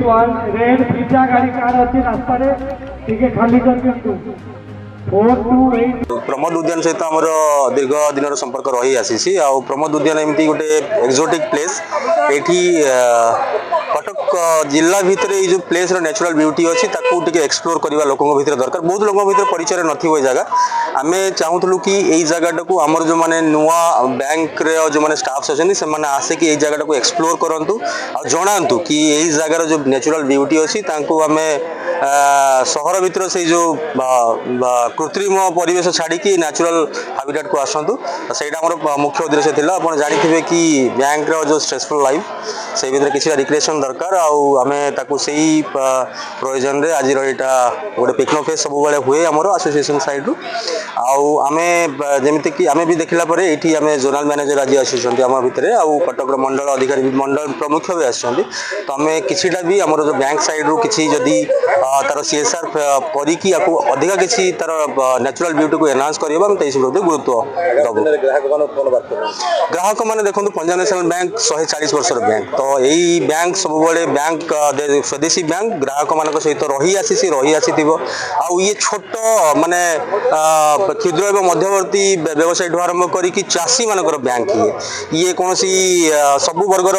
Red pizza गाड़ी car अच्छी रास्ता टे खाली कर प्रमोद उद्यान सहित आमर दीर्घ दिन संपर्क रही आसी प्रमोद उद्यान एमती गोटे एक्जोटिक प्लेस ये कटक जिला भितर जो प्लेस नेचुरल ब्यूटी अच्छी ताकू एक्सप्लोर करवा लोकों भितर दरकार बहुत लोगों भितर परिचय नथिबो जगह आमे चाहूलु कि यही जगह को आमर जो माने नुआ बैंक रे जो माने स्टाफ्स अच्छे से आसे कि यही जगह को एक्सप्लोर करूँ और जनातु कि यही जगार जो नेचुरल ब्यूटी अच्छी आमे सहर भितर से जो कृत्रिम परिवेश छाड़ी नेचुरल हाबिटाट को आसतु से मुख्य उद्देश्य था आप जानते कि बैंक जो स्ट्रेसफुल लाइफ से भीतर किसी रिक्रिएशन दरकार आमे से प्रयोजन रे आज गोटे पिकनिक फेस्ट सब बेले हुए आमर एसोसिएशन साइड आमे जमीती कि आमे भी देखला ये आम जोनाल मैनेजर आज आम भितर आउ कटक मंडल अधिकारी मंडल प्रमुख भी आम तो आम किसीटा भी आम जो बैंक साइड रू कि जदि तार सीएसआर करी अधिका किसी तार नेचुरल ब्यूटी को एनहांस करबा प्रति गुरुत्व दबु ग्राहक मैंने देखो पंजाब नेशनल बैंक 140 वर्ष बैंक तो यही बैंक सब बैंक स्वदेशी बैंक ग्राहक मान सहित रही आसी ये छोट माने क्षुद्र एवं मध्यवर्ती व्यवसायी आरंभ करी चाषी मानकर बैंक ये कौन सब वर्गर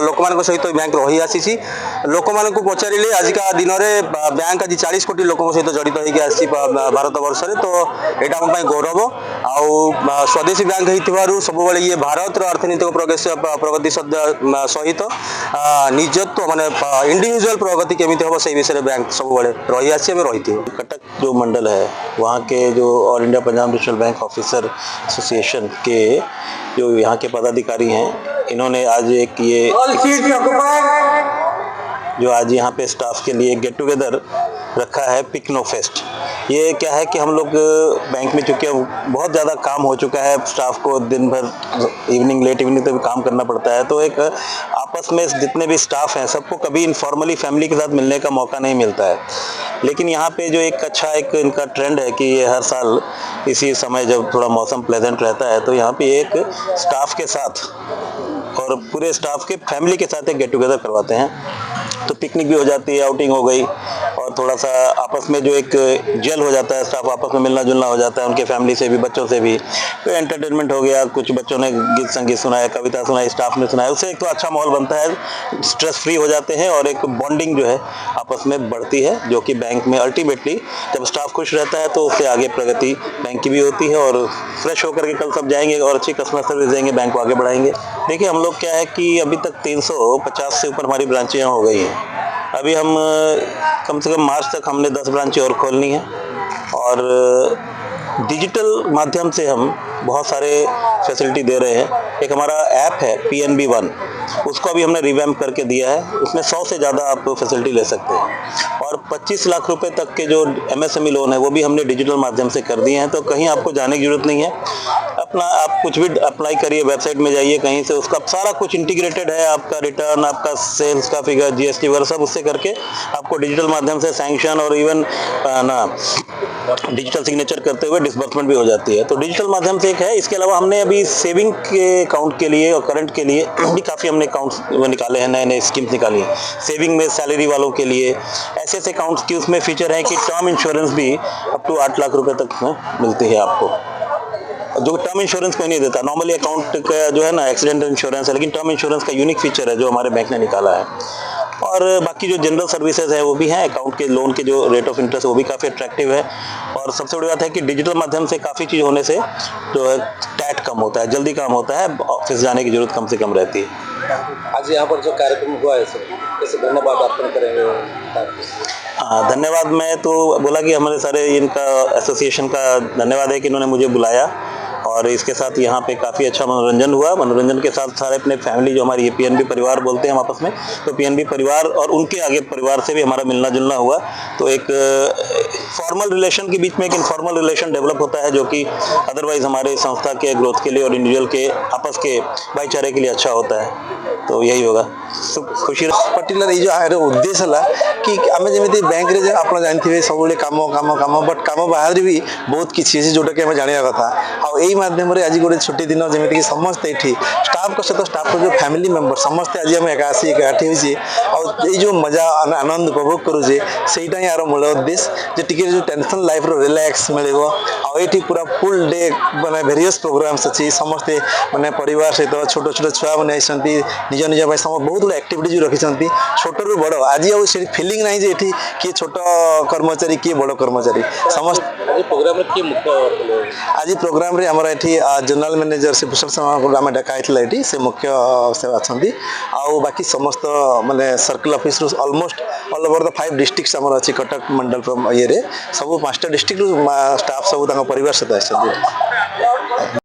लोक मान सहित बैंक रही आसी लोक मान पचारे आजिका दिन में बैंक आज 40 कोटी लोक सहित जड़ित होकर भारत वर्ष में तो यहाँ आम गौरव आउ स्वदेशी बैंक हो सब ये भारत अर्थनैतिक प्रगति सहित निजत्व माने इंडिविजुअल प्रगति केमी हम से विषय बैंक सब रही आसी रही थी। कटक जो मंडल है वहाँ के जो all India Punjab national bank officer association के जो यहाँ के पदाधिकारी हैं इन्होंने आज एक ये जो आज यहाँ पे स्टाफ के लिए गेट टुगेदर रखा है पिकनो फेस्ट। ये क्या है कि हम लोग बैंक में चूँकि बहुत ज़्यादा काम हो चुका है स्टाफ को दिन भर लेट इवनिंग तक भी काम करना पड़ता है तो एक आपस में जितने भी स्टाफ हैं सबको कभी इनफॉर्मली फैमिली के साथ मिलने का मौका नहीं मिलता है लेकिन यहाँ पे जो एक अच्छा एक इनका ट्रेंड है कि ये हर साल इसी समय जब थोड़ा मौसम प्लेजेंट रहता है तो यहाँ पे एक स्टाफ के साथ और पूरे स्टाफ के फैमिली के साथ एक गेट टुगेदर करवाते हैं तो पिकनिक भी हो जाती है आउटिंग हो गई और थोड़ा सा आपस में जो एक जेल हो जाता है स्टाफ आपस में मिलना जुलना हो जाता है उनके फैमिली से भी बच्चों से भी तो एंटरटेनमेंट हो गया कुछ बच्चों ने गीत संगीत सुनाया कविता सुनाई स्टाफ ने सुनाया उससे एक तो अच्छा माहौल बनता है स्ट्रेस फ्री हो जाते हैं और एक बॉन्डिंग जो है आपस में बढ़ती है जो कि बैंक में अल्टीमेटली जब स्टाफ खुश रहता है तो उससे आगे प्रगति बैंक की भी होती है और फ्रेश होकर के कल सब जाएंगे और अच्छी कस्टमर सर्विस देंगे बैंक को आगे बढ़ाएंगे। देखिए हम लोग क्या है कि अभी तक 350 से ऊपर हमारी ब्रांचें हो गई हैं अभी हम कम से कम मार्च तक हमने 10 ब्रांचें और खोलनी है और डिजिटल माध्यम से हम बहुत सारे फैसिलिटी दे रहे हैं। एक हमारा ऐप है PNB One उसको अभी हमने रिवैम्प करके दिया है उसमें 100 से ज़्यादा आप फैसिलिटी ले सकते हैं और 25 लाख रुपए तक के जो MSME लोन है वो भी हमने डिजिटल माध्यम से कर दिए हैं तो कहीं आपको जाने की जरूरत नहीं है अपना आप कुछ भी अप्लाई करिए वेबसाइट में जाइए कहीं से उसका सारा कुछ इंटीग्रेटेड है आपका रिटर्न आपका सेल्स का फिगर GST वगैरह सब उससे करके आपको डिजिटल माध्यम से सैंक्शन और इवन डिजिटल सिग्नेचर करते हुए डिसबर्समेंट भी हो जाती है तो डिजिटल माध्यम से एक है। इसके अलावा हमने अभी सेविंग के अकाउंट के लिए और करंट के लिए भी काफ़ी हमने अकाउंट्स निकाले हैं नए स्कीम्स निकाली हैं सेविंग में सैलरी वालों के लिए ऐसे अकाउंट्स की उसमें फीचर है कि टर्म इंश्योरेंस भी अप टू 8 लाख रुपए तक में मिलती है आपको जो टर्म इंश्योरेंस कोई नहीं देता नॉर्मली अकाउंट का जो है ना एक्सीडेंटल इंश्योरेंस है लेकिन टर्म इंश्योरेंस का यूनिक फीचर है जो हमारे बैंक ने निकाला है और बाकी जो जनरल सर्विसेज है वो भी हैं अकाउंट के लोन के जो रेट ऑफ इंटरेस्ट है वो भी काफ़ी अट्रैक्टिव है और सबसे बड़ी बात है कि डिजिटल माध्यम से काफ़ी चीज़ होने से जो है टैट कम होता है जल्दी काम होता है ऑफिस जाने की जरूरत कम से कम रहती है। आज यहाँ पर जो कार्यक्रम हुआ है सर कैसे धन्यवाद अर्पण करेंगे? धन्यवाद मैं तो बोला कि हमारे सारे इनका एसोसिएशन का धन्यवाद है कि इन्होंने मुझे बुलाया और इसके साथ यहाँ पे काफ़ी अच्छा मनोरंजन हुआ मनोरंजन के साथ सारे अपने फैमिली जो हमारी ये PNB परिवार बोलते हैं हम आपस में तो PNB परिवार और उनके आगे परिवार से भी हमारा मिलना जुलना हुआ तो एक फॉर्मल रिलेशन के बीच में एक इनफॉर्मल रिलेशन डेवलप होता है जो कि अदरवाइज हमारे संस्था के ग्रोथ के लिए और इंडिविजुअल के आपस के भाईचारे के लिए अच्छा होता है तो यही होगा। खुशी पर्टिकुलर ये जो आयर उद्देश्य है कि आम जमी बैंक रे आप जानते सब कम कम कम बट कम बाहर भी बहुत किसी जोटा कि जाना कथा आई मध्यम आज गोटे छुट्टी दिन जमीक समस्ते ये स्टाफ सहित स्टाफ जो फैमिली मेंबर समस्ते आज आम एकासी एकाठी होती जो मजा आनंद उपभोग करुचे सहीटा ही यार मूल उद्देश्य टी जो टेंशन लाइफ रिलैक्स मिले आई पूरा फुल डे मैंने भेरियस प्रोग्राम्स अच्छी समस्ते मैंने परिवार सहित छोट छोट छुआ मैंने निज निज बहुत गुड एक्टिविटीज रखी छोट रू बड़ आज फिलिंग ना जे किए छोट कर्मचारी किए बड़ कर्मचारी समस्त प्रोग्राम रे किए मुख्य आज प्रोग्राम रे हमर एठी जनरल मैनेजर से भूषण शर्मा को आम डकाई एठी से मुख्य से अच्छी आउ बाकी समस्त माने सर्कल ऑफिस रु almost all over the 5 districts हमर अछि कटक मंडल ये रे सब 5टा डिस्ट्रिक्ट रु स्टाफ सब परिवार सहित आछथि।